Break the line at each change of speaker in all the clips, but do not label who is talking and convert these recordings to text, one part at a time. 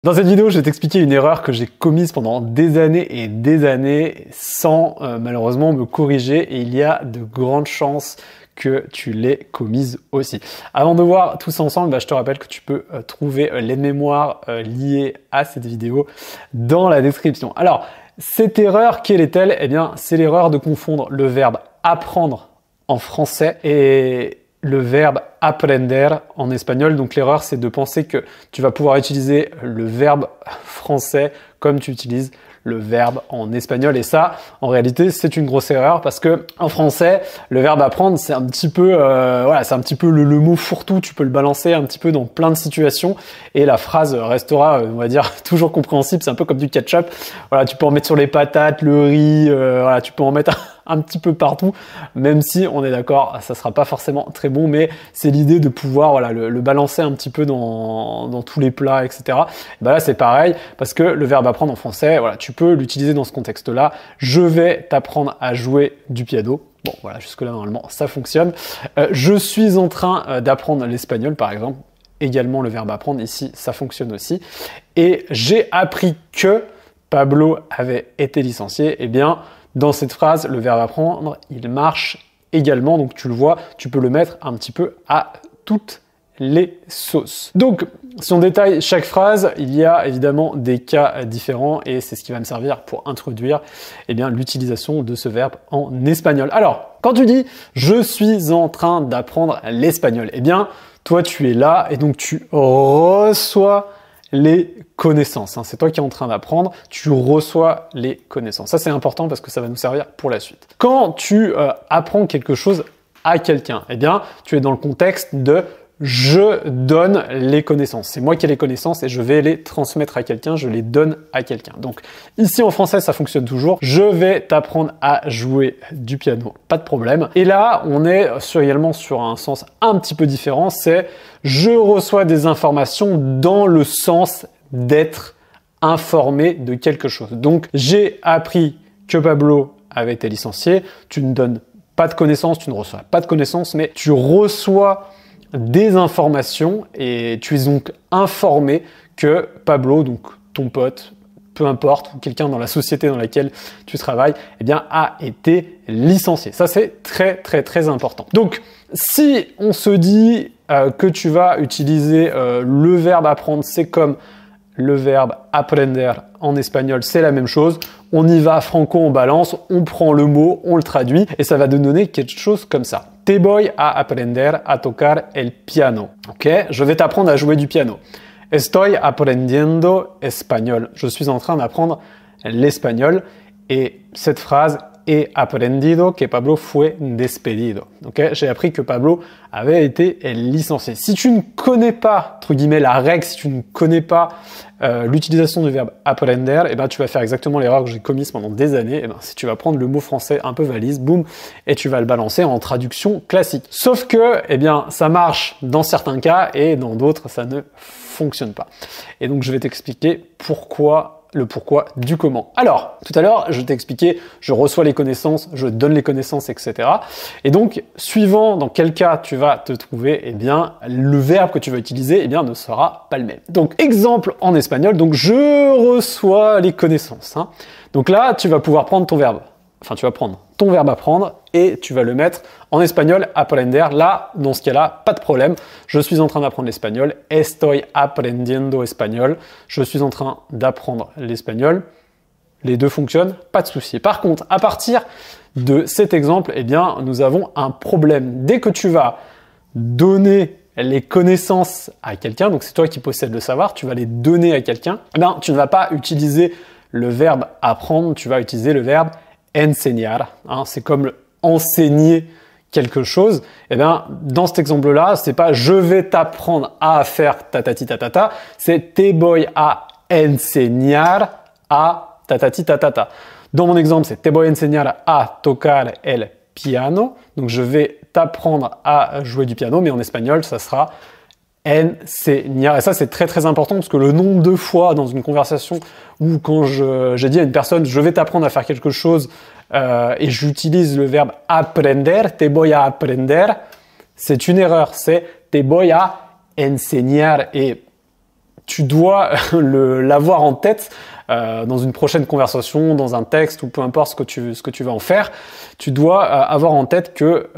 Dans cette vidéo, je vais t'expliquer une erreur que j'ai commise pendant des années et des années sans malheureusement me corriger, et il y a de grandes chances que tu l'aies commise aussi. Avant de voir tout ça ensemble, je te rappelle que tu peux trouver les mémoires liées à cette vidéo dans la description. Alors, cette erreur, quelle est-elle? Eh bien, c'est l'erreur de confondre le verbe apprendre en français et le verbe aprender en espagnol. Donc l'erreur, c'est de penser que tu vas pouvoir utiliser le verbe français comme tu utilises le verbe en espagnol. Et ça, en réalité, c'est une grosse erreur parce que en français, le verbe apprendre, c'est un petit peu, c'est un petit peu le mot fourre-tout. Tu peux le balancer un petit peu dans plein de situations et la phrase restera, on va dire, toujours compréhensible. C'est un peu comme du ketchup. Voilà, tu peux en mettre sur les patates, le riz, tu peux en mettre un petit peu partout, même si on est d'accord, ça sera pas forcément très bon, mais c'est l'idée de pouvoir le balancer un petit peu dans tous les plats, etc. Et là, c'est pareil, parce que le verbe apprendre en français, tu peux l'utiliser dans ce contexte-là. Je vais t'apprendre à jouer du piano. Bon, jusque-là, normalement, ça fonctionne. Je suis en train d'apprendre l'espagnol, par exemple. Également, le verbe apprendre, ici, ça fonctionne aussi. Et j'ai appris que Pablo avait été licencié. Eh bien, dans cette phrase, le verbe apprendre, il marche également. Donc, tu le vois, tu peux le mettre un petit peu à toutes les sauces. Donc, si on détaille chaque phrase, il y a évidemment des cas différents et c'est ce qui va me servir pour introduire l'utilisation de ce verbe en espagnol. Alors, quand tu dis « je suis en train d'apprendre l'espagnol », eh bien, toi, tu es là et donc tu reçois les connaissances. C'est toi qui es en train d'apprendre, tu reçois les connaissances. Ça, c'est important parce que ça va nous servir pour la suite. Quand tu apprends quelque chose à quelqu'un, eh bien, tu es dans le contexte de je donne les connaissances. C'est moi qui ai les connaissances et je vais les transmettre à quelqu'un, je les donne à quelqu'un. Donc ici en français, ça fonctionne toujours. Je vais t'apprendre à jouer du piano, pas de problème. Et là, on est également sur un sens un petit peu différent, c'est je reçois des informations dans le sens d'être informé de quelque chose. Donc j'ai appris que Pablo avait été licencié, tu ne donnes pas de connaissances, tu ne reçois pas de connaissances, mais tu reçois des informations et tu es donc informé que Pablo, donc ton pote, peu importe, ou quelqu'un dans la société dans laquelle tu travailles, a été licencié. Ça, c'est très, très, très important. Donc, si on se dit que tu vas utiliser le verbe apprendre, c'est comme le verbe aprender en espagnol, c'est la même chose. On y va franco, on balance, on prend le mot, on le traduit et ça va te donner quelque chose comme ça. Te voy a aprender a tocar el piano. Ok, je vais t'apprendre à jouer du piano. Estoy aprendiendo español. Je suis en train d'apprendre l'espagnol. Et cette phrase he aprendido que Pablo fue despedido. Okay, j'ai appris que Pablo avait été licencié. Si tu ne connais pas, entre guillemets, la règle, si tu ne connais pas l'utilisation du verbe aprender, tu vas faire exactement l'erreur que j'ai commise pendant des années. Si tu vas prendre le mot français un peu valise, boum, et tu vas le balancer en traduction classique. Sauf que, ça marche dans certains cas et dans d'autres, ça ne fonctionne pas. Et donc, je vais t'expliquer le pourquoi du comment. Alors, tout à l'heure, je t'ai expliqué, je reçois les connaissances, je donne les connaissances, etc. Et donc, suivant dans quel cas tu vas te trouver, le verbe que tu vas utiliser, ne sera pas le même. Donc, exemple en espagnol, donc je reçois les connaissances. Donc là, tu vas pouvoir prendre ton verbe. Enfin, tu vas prendre ton verbe apprendre et tu vas le mettre en espagnol, aprender. Là, dans ce cas-là, pas de problème. Je suis en train d'apprendre l'espagnol. Estoy aprendiendo español. Je suis en train d'apprendre l'espagnol. Les deux fonctionnent, pas de souci. Par contre, à partir de cet exemple, nous avons un problème. Dès que tu vas donner les connaissances à quelqu'un, donc c'est toi qui possèdes le savoir, tu vas les donner à quelqu'un, tu ne vas pas utiliser le verbe apprendre, tu vas utiliser le verbe enseñar, c'est comme enseigner quelque chose. Dans cet exemple-là, c'est pas je vais t'apprendre à faire tatati tatata, c'est te voy a enseñar a tatati tatata. Dans mon exemple, c'est te voy a enseñar a tocar el piano. Donc je vais t'apprendre à jouer du piano, mais en espagnol, ça sera enseñar. Et ça, c'est très très important parce que le nombre de fois dans une conversation où quand j'ai dit à une personne je vais t'apprendre à faire quelque chose et j'utilise le verbe aprender, te voy a aprender, c'est une erreur. C'est te voy a enseñar. Et tu dois l'avoir en tête dans une prochaine conversation, dans un texte ou peu importe ce que tu vas en faire. Tu dois avoir en tête que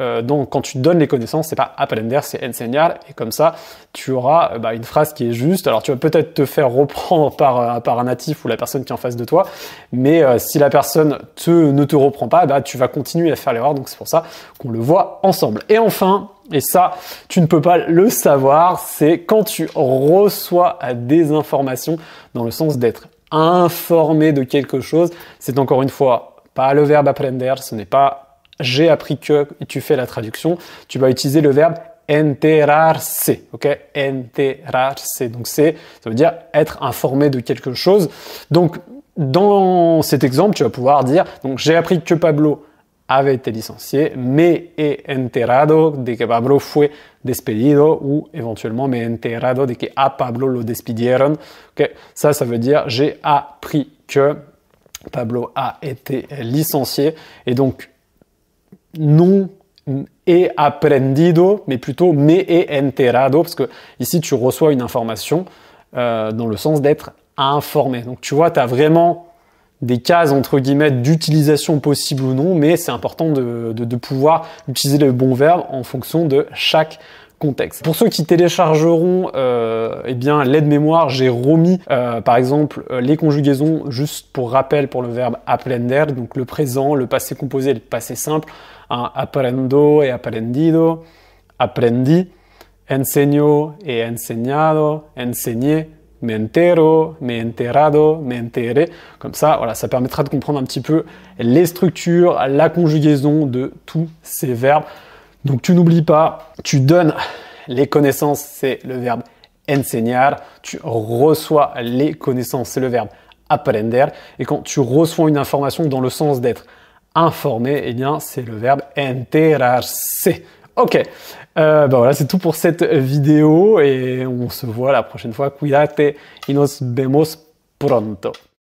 quand tu donnes les connaissances, c'est pas aprender, c'est enseñar, et comme ça, tu auras une phrase qui est juste. Alors tu vas peut-être te faire reprendre par un natif ou la personne qui est en face de toi, mais si la personne ne te reprend pas, tu vas continuer à faire l'erreur. Donc c'est pour ça qu'on le voit ensemble. Et enfin, et ça, tu ne peux pas le savoir, c'est quand tu reçois des informations dans le sens d'être informé de quelque chose. C'est encore une fois pas le verbe aprender, ce n'est pas j'ai appris que et tu fais la traduction. Tu vas utiliser le verbe enterarse, ok? Enterarse. Donc ça veut dire être informé de quelque chose. Donc dans cet exemple, tu vas pouvoir dire donc j'ai appris que Pablo avait été licencié, me he enterado de que Pablo fue despedido, ou éventuellement me he enterado de que a Pablo lo despidieron. Okay. Ça veut dire j'ai appris que Pablo a été licencié, et donc non he aprendido, mais plutôt me he enterado, parce que ici tu reçois une information dans le sens d'être informé. Donc tu vois, tu as vraiment des cases entre guillemets d'utilisation possible ou non, mais c'est important de pouvoir utiliser le bon verbe en fonction de chaque contexte. Pour ceux qui téléchargeront l'aide-mémoire, j'ai remis par exemple les conjugaisons juste pour rappel pour le verbe aprender, donc le présent, le passé composé et le passé simple, aprendo et aprendido, aprendi, enseño et enseñado, enseñé, me entero, me enterado, me enteré. Comme ça, voilà, ça permettra de comprendre un petit peu les structures, la conjugaison de tous ces verbes. Donc tu n'oublies pas, tu donnes les connaissances, c'est le verbe enseñar. Tu reçois les connaissances, c'est le verbe aprender. Et quand tu reçois une information dans le sens d'être informé, eh bien c'est le verbe enterarse. Ok, voilà, c'est tout pour cette vidéo et on se voit la prochaine fois. Cuídate y nos vemos pronto.